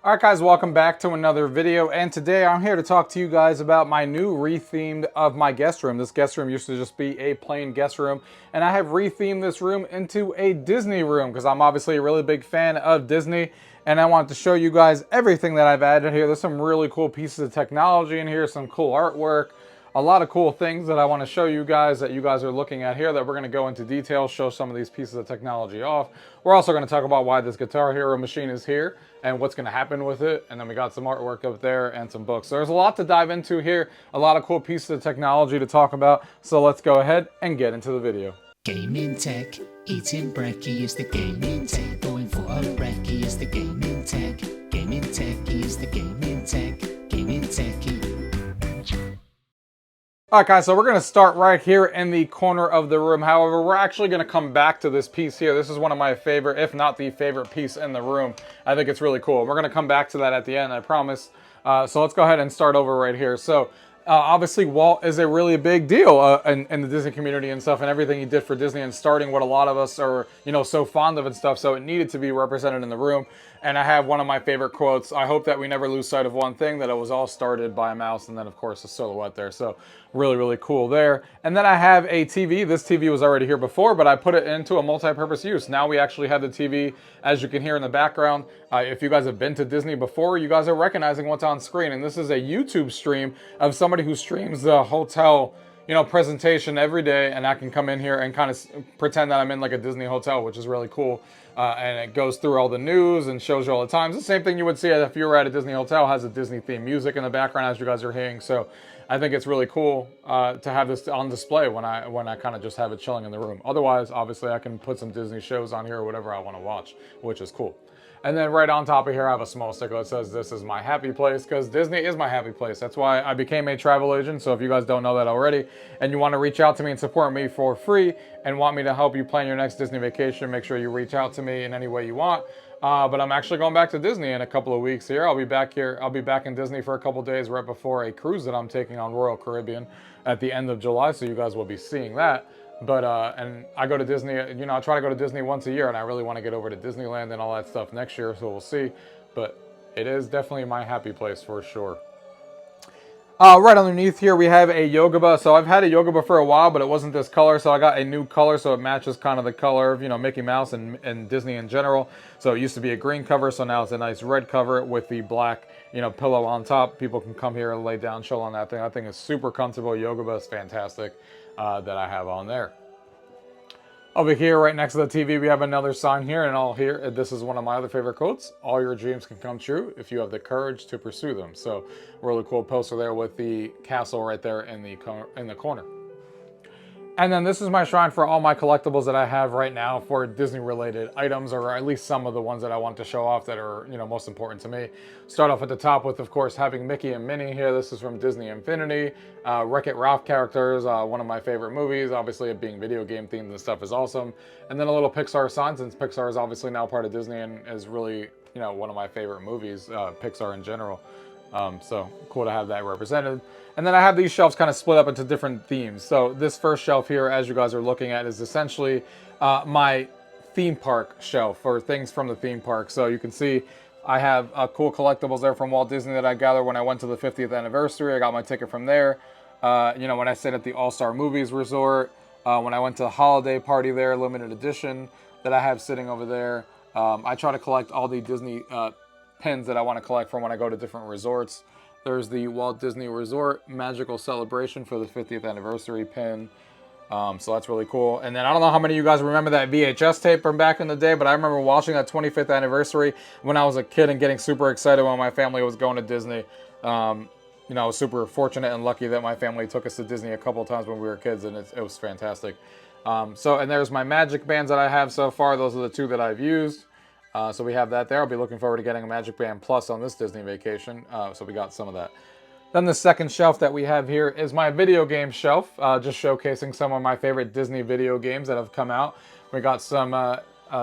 Alright guys, welcome back to another video, and today I'm here to talk to you guys about my new rethemed of my guest room. This guest room used to just be a plain guest room, and I have rethemed this room into a Disney room because I'm obviously a really big fan of Disney, and I wanted to show you guys everything that I've added here. There's some really cool pieces of technology in here, some cool artwork, a lot of cool things that I want to show you guys that you guys are looking at here that we're going to go into detail, show some of these pieces of technology off. We're also going to talk about why this Guitar Hero machine is here and what's going to happen with it. And then we got some artwork up there and some books. So there's a lot to dive into here, a lot of cool pieces of technology to talk about. So let's go ahead and get into the video. Gaming tech, eating brekkie is the gaming tech. Going for a brekkie is the gaming tech. Gaming tech is the gaming tech. Gaming techie. Alright guys, so we're going to start right here in the corner of the room. However, we're actually going to come back to this piece here. This is one of my favorite, if not the favorite piece in the room. I think it's really cool. We're going to come back to that at the end, I promise. So let's go ahead and start over right here. So obviously Walt is a really big deal in the Disney community and stuff, and everything he did for Disney and starting what a lot of us are, you know, so fond of and stuff. So it needed to be represented in the room. And I have one of my favorite quotes. I hope that we never lose sight of one thing, that it was all started by a mouse, and then of course a silhouette there. So really, really cool there. And then I have a TV. This TV was already here before, but I put it into a multi-purpose use. Now we actually have the TV, as you can hear in the background. If you guys have been to Disney before, you guys are recognizing what's on screen. And this is a YouTube stream of somebody who streams the hotel, you know, presentation every day, and I can come in here and kind of pretend that I'm in like a Disney hotel, which is really cool. And it goes through all the news and shows you all the times. The same thing you would see if you were at a Disney hotel, has a Disney themed music in the background as you guys are hearing. So I think it's really cool to have this on display when I kind of just have it chilling in the room. Otherwise, obviously, I can put some Disney shows on here or whatever I want to watch, which is cool. And then right on top of here, I have a small sticker that says, "This is my happy place," because Disney is my happy place. That's why I became a travel agent. So if you guys don't know that already, and you want to reach out to me and support me for free, and want me to help you plan your next Disney vacation, make sure you reach out to me in any way you want. But I'm actually going back to Disney in a couple of weeks here. I'll be back here. I'll be back in Disney for a couple days right before a cruise that I'm taking on Royal Caribbean at the end of July. So you guys will be seeing that. But, and I go to Disney, you know, I try to go to Disney once a year, and I really want to get over to Disneyland and all that stuff next year, so we'll see. But it is definitely my happy place for sure. Right underneath here, we have a Yoga. So I've had a Yoga for a while, but it wasn't this color. So I got a new color, so it matches kind of the color of, you know, Mickey Mouse and Disney in general. So it used to be a green cover, so now it's a nice red cover with the black, you know, pillow on top. People can come here and lay down, chill on that thing. I think it's super comfortable. Yoga is fantastic that I have on there. Over here, right next to the TV, we have another sign here, and all here, this is one of my other favorite quotes: "All your dreams can come true if you have the courage to pursue them." So, really cool poster there with the castle right there in the corner. And then this is my shrine for all my collectibles that I have right now for Disney-related items, or at least some of the ones that I want to show off that are, you know, most important to me. Start off at the top with, of course, having Mickey and Minnie here. This is from Disney Infinity. Wreck-It Ralph characters, one of my favorite movies. Obviously, it being video game themed and stuff is awesome. And then a little Pixar sign, since Pixar is obviously now part of Disney and is really, you know, one of my favorite movies, Pixar in general. So cool to have that represented. And then I have these shelves kind of split up into different themes. So this first shelf here, as you guys are looking at, is essentially my theme park shelf, or things from the theme park. So you can see I have cool collectibles there from Walt Disney that I gathered when I went to the 50th anniversary. I got my ticket from there. You know, when I stayed at the All-Star Movies Resort, when I went to the holiday party there, limited edition that I have sitting over there. I try to collect all the Disney pins that I want to collect from when I go to different resorts. There's the Walt Disney Resort Magical Celebration for the 50th anniversary pin. So that's really cool. And then I don't know how many of you guys remember that VHS tape from back in the day, but I remember watching that 25th anniversary when I was a kid and getting super excited when my family was going to Disney. You know, I was super fortunate and lucky that my family took us to Disney a couple of times when we were kids, and it was fantastic. And there's my magic bands that I have so far. Those are the two that I've used. So we have that there. I'll be looking forward to getting a Magic Band Plus on this Disney vacation. So we got some of that. Then the second shelf that we have here is my video game shelf, just showcasing some of my favorite Disney video games that have come out. We got some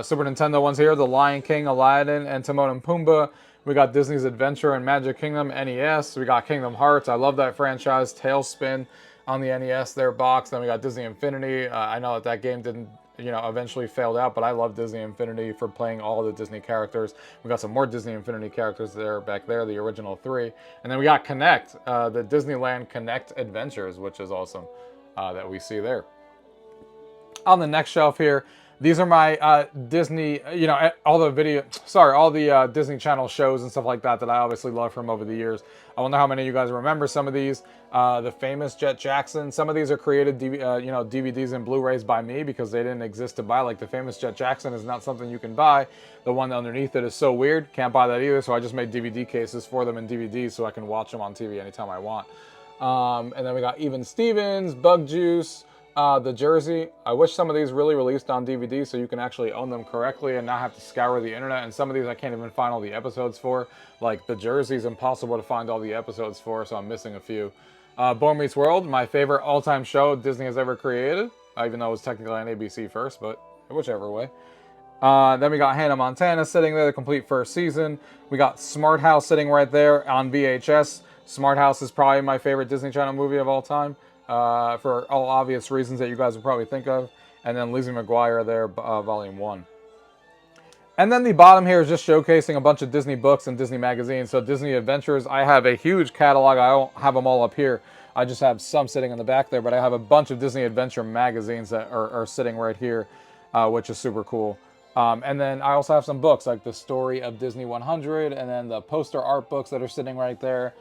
Super Nintendo ones here: The Lion King, Aladdin, and Timon and Pumbaa. We got Disney's Adventure and Magic Kingdom NES. We got Kingdom Hearts. I love that franchise. Tailspin on the NES, their box. Then we got Disney Infinity. I know that game didn't you know, eventually failed out, but I love Disney Infinity for playing all the Disney characters. We got some more Disney Infinity characters there, back there, the original 3. And then we got Connect, the Disneyland Connect Adventures, which is awesome, that we see there. On the next shelf here, these are my Disney, you know, all the Disney Channel shows and stuff like that that I obviously love from over the years. I wonder how many of you guys remember some of these. The famous Jet Jackson. Some of these are created, you know, DVDs and Blu-rays by me because they didn't exist to buy. Like the famous Jet Jackson is not something you can buy. The one underneath it is so weird, can't buy that either. So I just made DVD cases for them in DVDs so I can watch them on TV anytime I want. And then we got Even Stevens, Bug Juice. The Jersey, I wish some of these really released on DVD so you can actually own them correctly and not have to scour the internet. And some of these I can't even find all the episodes for. Like the Jersey is impossible to find all the episodes for, so I'm missing a few. Boy Meets World, my favorite all-time show Disney has ever created. Even though it was technically on ABC first, but whichever way. Then we got Hannah Montana sitting there, the complete first season. We got Smart House sitting right there on VHS. Smart House is probably my favorite Disney Channel movie of all time. For all obvious reasons that you guys will probably think of. And then Lizzie McGuire there, Volume 1. And then the bottom here is just showcasing a bunch of Disney books and Disney magazines. So Disney Adventures, I have a huge catalog. I don't have them all up here. I just have some sitting in the back there. But I have a bunch of Disney Adventure magazines that are sitting right here, which is super cool. And then I also have some books, like the Story of Disney 100, and then the poster art books that are sitting right there.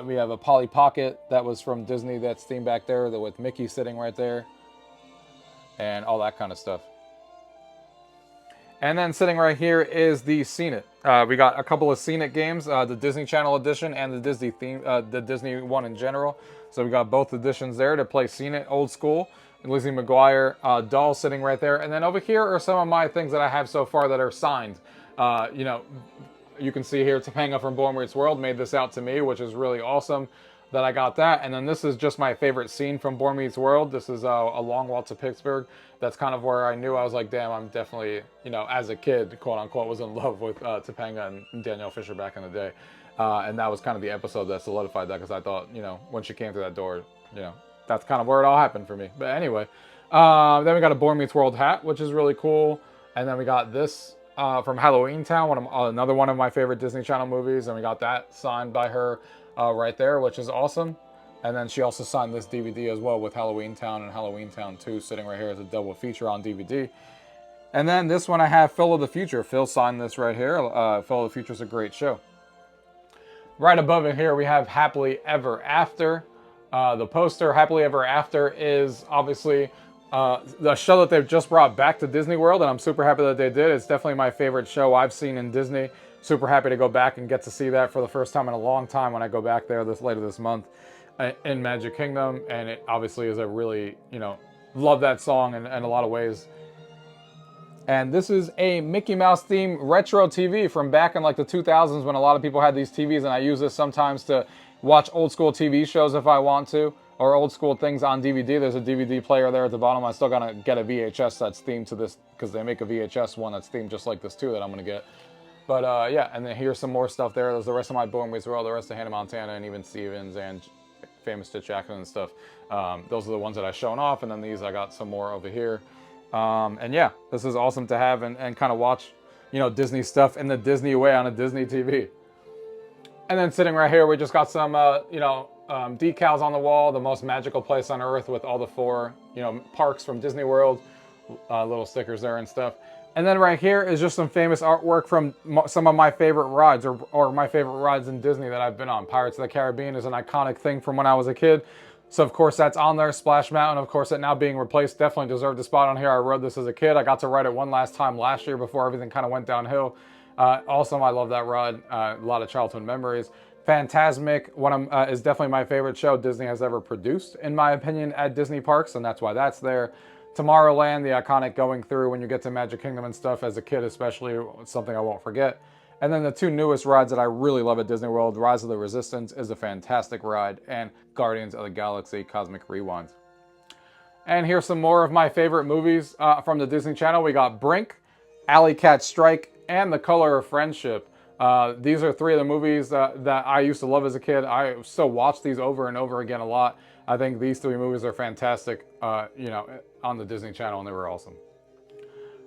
We have a Polly Pocket that was from Disney that's themed back there, with Mickey sitting right there, and all that kind of stuff. And then sitting right here is the Scene It. We got a couple of Scene It games, the Disney Channel edition and the Disney theme, the Disney one in general. So we got both editions there to play Scene It old school. Lizzie McGuire doll sitting right there. And then over here are some of my things that I have so far that are signed. You know, you can see here Topanga from Boy Meets World made this out to me, which is really awesome that I got that. And then this is just my favorite scene from Boy Meets World. This is a Long Walk to Pittsburgh. That's kind of where I knew I was like, damn, I'm definitely, you know, as a kid, quote unquote, was in love with Topanga and Danielle Fisher back in the day. And that was kind of the episode that solidified that, because I thought, you know, when she came through that door, you know, that's kind of where it all happened for me. But anyway, then we got a Boy Meets World hat, which is really cool. And then we got this from Halloween Town, another one of my favorite Disney Channel movies. And we got that signed by her right there, which is awesome. And then she also signed this DVD as well with Halloween Town and Halloween Town 2 sitting right here as a double feature on DVD. And then this one I have Phil of the Future. Phil signed this right here. Phil of the Future is a great show. Right above it here we have Happily Ever After. The poster, Happily Ever After, is obviously the show that they've just brought back to Disney World, and I'm super happy that they did. It's definitely my favorite show I've seen in Disney. Super happy to go back and get to see that for the first time in a long time when I go back there later this month in Magic Kingdom. And it obviously is a really, you know, love that song in a lot of ways. And this is a Mickey Mouse themed retro TV from back in like the 2000s when a lot of people had these TVs, and I use this sometimes to watch old school TV shows if I want to, or old school things on DVD. There's a DVD player there at the bottom. I still gotta get a VHS that's themed to this, because they make a VHS one that's themed just like this too that I'm gonna get. But yeah, and then here's some more stuff there. There's the rest of my Boy Meets World, the rest of Hannah Montana, and even Stevens and famous Jet Jackson and stuff. Those are the ones that I've shown off, and then these I got some more over here. And yeah, this is awesome to have and kind of watch, you know, Disney stuff in the Disney way on a Disney TV. And then sitting right here, we just got some, you know, decals on the wall, the most magical place on earth, with all the 4, you know, parks from Disney World, little stickers there and stuff. And then right here is just some famous artwork from some of my favorite rides, or my favorite rides in Disney that I've been on. Pirates of the Caribbean is an iconic thing from when I was a kid. So of course that's on there. Splash Mountain, of course, that now being replaced, definitely deserved a spot on here. I rode this as a kid. I got to ride it one last time last year before everything kind of went downhill. Awesome, I love that ride. A lot of childhood memories. Fantasmic is definitely my favorite show Disney has ever produced, in my opinion, at Disney parks, and that's why that's there. Tomorrowland, the iconic going through when you get to Magic Kingdom and stuff as a kid especially, something I won't forget. And then the 2 newest rides that I really love at Disney World, Rise of the Resistance is a fantastic ride, and Guardians of the Galaxy Cosmic Rewind. And here's some more of my favorite movies from the Disney Channel. We got Brink, Alley Cat Strike, and The Color of Friendship. These are 3 of the movies that I used to love as a kid. I still watch these over and over again a lot. I think these 3 movies are fantastic, you know, on the Disney Channel, and they were awesome.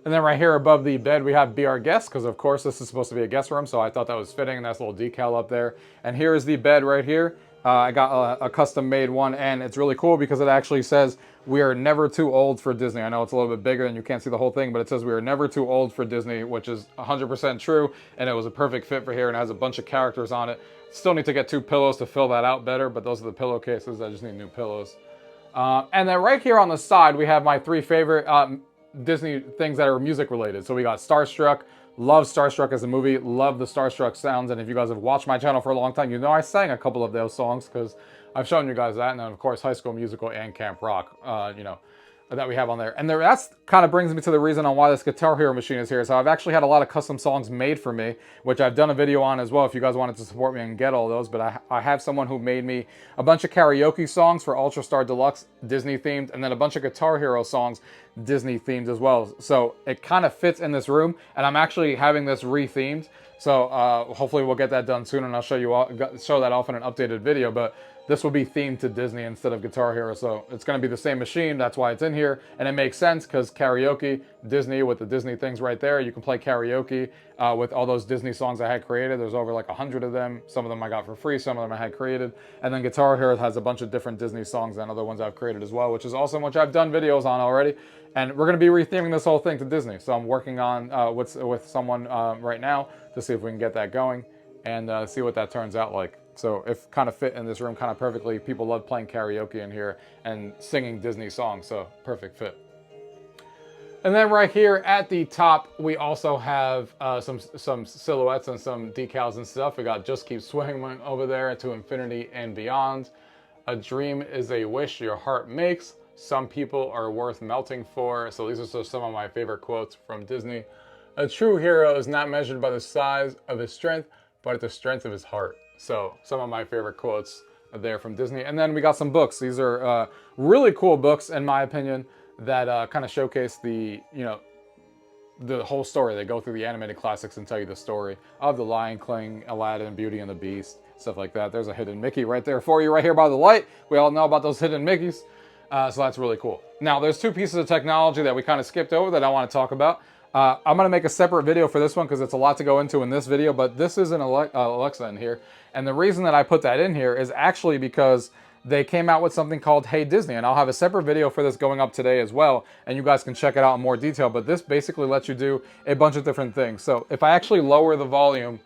And then right here above the bed, we have Be Our Guest, because of course this is supposed to be a guest room, so I thought that was fitting, and that's a little decal up there. And here is the bed right here. I got a custom made one, and it's really cool because it actually says, we are never too old for Disney. I know it's a little bit bigger and you can't see the whole thing, but it says we are never too old for Disney, which is 100% true, and it was a perfect fit for here, and it has a bunch of characters on it. Still need to get 2 pillows to fill that out better, but those are the pillowcases. I just need new pillows. And then right here on the side, we have my 3 favorite Disney things that are music related. So we got Starstruck. Love Starstruck as a movie. Love the Starstruck sounds. And if you guys have watched my channel for a long time, you know I sang a couple of those songs because I've shown you guys that. And then of course High School Musical and Camp Rock, you know, that we have on there. And that's kind of brings me to the reason on why this Guitar Hero machine is here. So I've actually had a lot of custom songs made for me, which I've done a video on as well if you guys wanted to support me and get all those. But I have someone who made me a bunch of karaoke songs for Ultra Star Deluxe, Disney themed, and then a bunch of Guitar Hero songs, Disney themed as well. So it kind of fits in this room, and I'm actually having this re-themed. So hopefully we'll get that done soon, and I'll show that off in an updated video. But this will be themed to Disney instead of Guitar Hero, so it's going to be the same machine. That's why it's in here, and it makes sense because karaoke, Disney with the Disney things right there. You can play karaoke with all those Disney songs I had created. There's over like 100 of them. Some of them I got for free, some of them I had created. And then Guitar Hero has a bunch of different Disney songs and other ones I've created as well, which is awesome, which I've done videos on already. And we're going to be re-theming this whole thing to Disney. So I'm working on with someone right now to see if we can get that going and see what that turns out like. So if kind of fit in this room kind of perfectly. People love playing karaoke in here and singing Disney songs, so perfect fit. And then right here at the top, we also have some silhouettes and some decals and stuff. We got Just Keep Swimming over there, To Infinity and Beyond. A dream is a wish your heart makes. Some people are worth melting for. So these are just some of my favorite quotes from Disney. A true hero is not measured by the size of his strength, but at the strength of his heart. So some of my favorite quotes are there from Disney. And then we got some books. These are really cool books, in my opinion, that kind of showcase the, you know, the whole story. They go through the animated classics and tell you the story of The Lion King, Aladdin, Beauty and the Beast, stuff like that. There's a hidden Mickey right there for you right here by the light. We all know about those hidden Mickeys. So that's really cool. Now, there's 2 pieces of technology that we kind of skipped over that I want to talk about. I'm going to make a separate video for this one because it's a lot to go into in this video, but this is an Alexa in here. And the reason that I put that in here is actually because they came out with something called Hey Disney, and I'll have a separate video for this going up today as well, and you guys can check it out in more detail, but this basically lets you do a bunch of different things. So if I actually lower the volume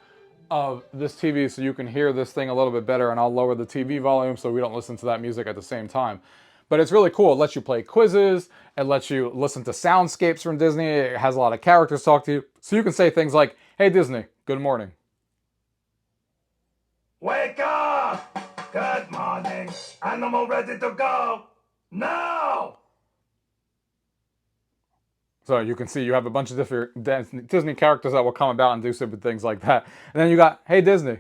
of this TV so you can hear this thing a little bit better, and I'll lower the TV volume so we don't listen to that music at the same time. But it's really cool. It lets you play quizzes. It lets you listen to soundscapes from Disney. It has a lot of characters talk to you. So you can say things like, hey Disney, good morning. Wake up! Good morning. Animal ready to go. Now! So you can see you have a bunch of different Disney characters that will come about and do stupid things like that. And then you got, hey Disney,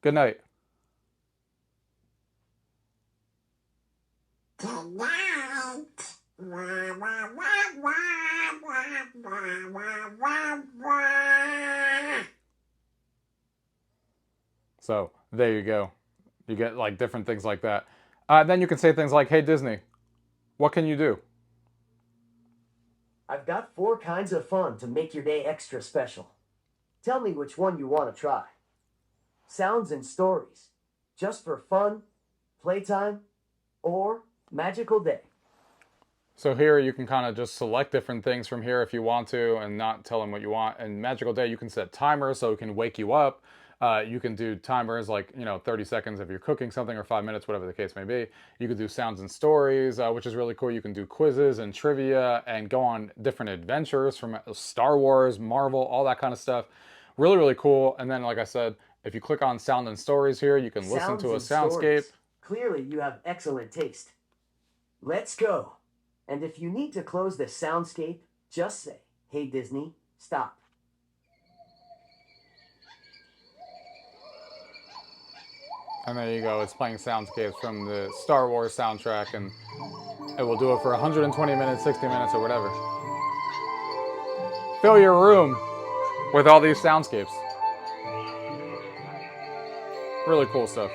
good night. So there you go. You get like different things like that. Then you can say things like, hey Disney, what can you do? I've got 4 kinds of fun to make your day extra special. Tell me which one you want to try. Sounds and stories, just for fun, playtime, or magical day. So here you can kind of just select different things from here if you want to and not tell them what you want. And Magical Day, you can set timers so it can wake you up. You can do timers like, you know, 30 seconds if you're cooking something or 5 minutes, whatever the case may be. You can do sounds and stories, which is really cool. You can do quizzes and trivia and go on different adventures from Star Wars, Marvel, all that kind of stuff. Really, really cool. And then, like I said, if you click on sound and stories here, you can listen to a soundscape. Stories. Clearly, you have excellent taste. Let's go. And if you need to close the soundscape, just say, hey Disney, stop. And there you go, it's playing soundscapes from the Star Wars soundtrack, and it will do it for 120 minutes, 60 minutes, or whatever. Fill your room with all these soundscapes. Really cool stuff.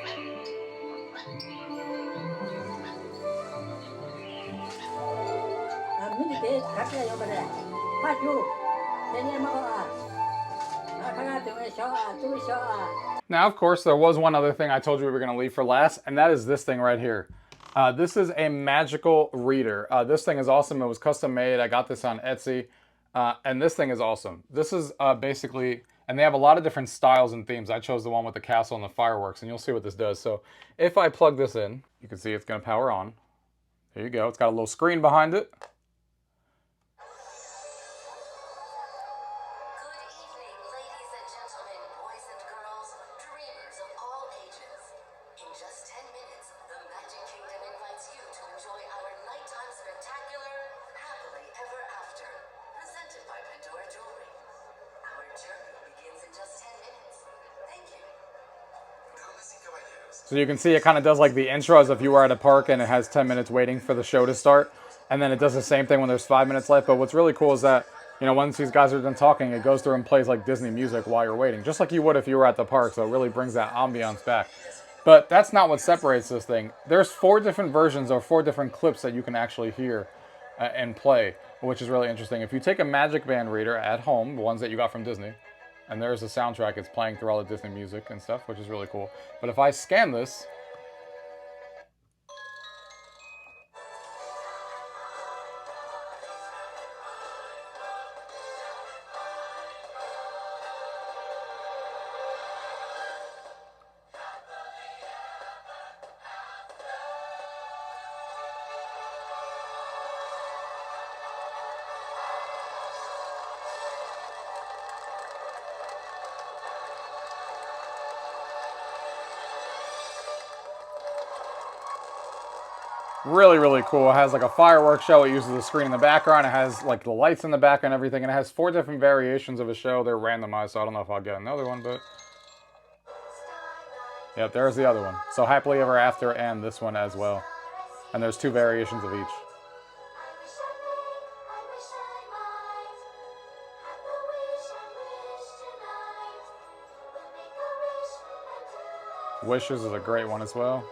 I'm really good. Now, of course, there was one other thing I told you we were going to leave for last, and that is this thing right here. This is a magical reader. This thing is awesome. It was custom made. I got this on Etsy, and this thing is awesome. This is basically, and they have a lot of different styles and themes. I chose the one with the castle and the fireworks, and you'll see what this does. So if I plug this in, you can see it's going to power on. There you go. It's got a little screen behind it. So you can see it kind of does like the intro as if you were at a park and it has 10 minutes waiting for the show to start. And then it does the same thing when there's 5 minutes left. But what's really cool is that, you know, once these guys are done talking, it goes through and plays like Disney music while you're waiting. Just like you would if you were at the park. So it really brings that ambiance back. But that's not what separates this thing. There's 4 different versions or 4 different clips that you can actually hear and play, which is really interesting. If you take a Magic Band reader at home, the ones that you got from Disney, and there's a soundtrack, it's playing through all the Disney music and stuff, which is really cool. But if I scan this, really, really cool. It has like a fireworks show. It uses the screen in the background. It has like the lights in the back and everything. And it has 4 different variations of a show. They're randomized, so I don't know if I'll get another one, but yep, there's the other one. So Happily Ever After and this one as well. And there's 2 variations of each. Wishes is a great one as well.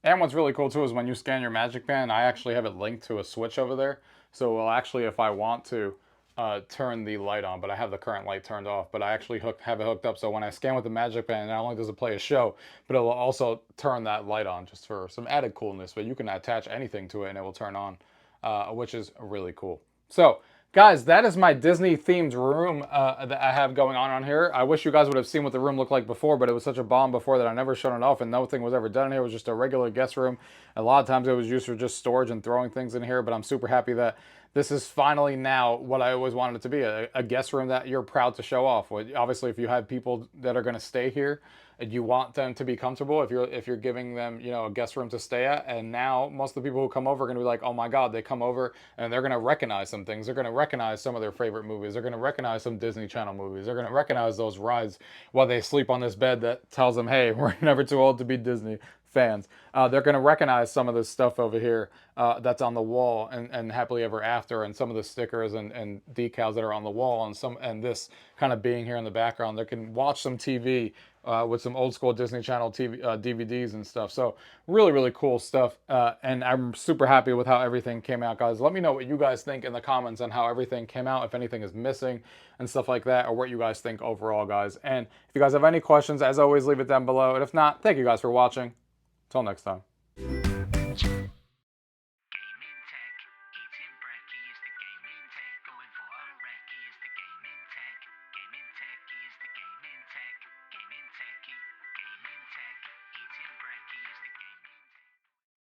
And what's really cool too is when you scan your Magic Band, I actually have it linked to a switch over there. So it will actually, if I want to, turn the light on, but I have the current light turned off. But I actually have it hooked up, so when I scan with the Magic Band, not only does it play a show, but it will also turn that light on just for some added coolness. But you can attach anything to it and it will turn on, which is really cool. So guys, that is my Disney themed room that I have going on here. I wish you guys would have seen what the room looked like before, but it was such a bomb before that I never shut it off and nothing was ever done in here. It was just a regular guest room. A lot of times it was used for just storage and throwing things in here, but I'm super happy that this is finally now what I always wanted it to be, a guest room that you're proud to show off. Obviously, if you have people that are going to stay here, and you want them to be comfortable, if you're giving them, you know, a guest room to stay at, and now most of the people who come over are going to be like, oh my God, they come over and they're going to recognize some things. They're going to recognize some of their favorite movies. They're going to recognize some Disney Channel movies. They're going to recognize those rides while they sleep on this bed that tells them, hey, we're never too old to be Disney fans. They're going to recognize some of this stuff over here that's on the wall, and Happily Ever After, and some of the stickers and decals that are on the wall, and this kind of being here in the background. They can watch some TV with some old school Disney Channel TV DVDs and stuff. So really, really cool stuff. And I'm super happy with how everything came out, guys. Let me know what you guys think in the comments on how everything came out, if anything is missing and stuff like that, or what you guys think overall, guys. And if you guys have any questions, as always, leave it down below. And if not, thank you guys for watching. Till next time.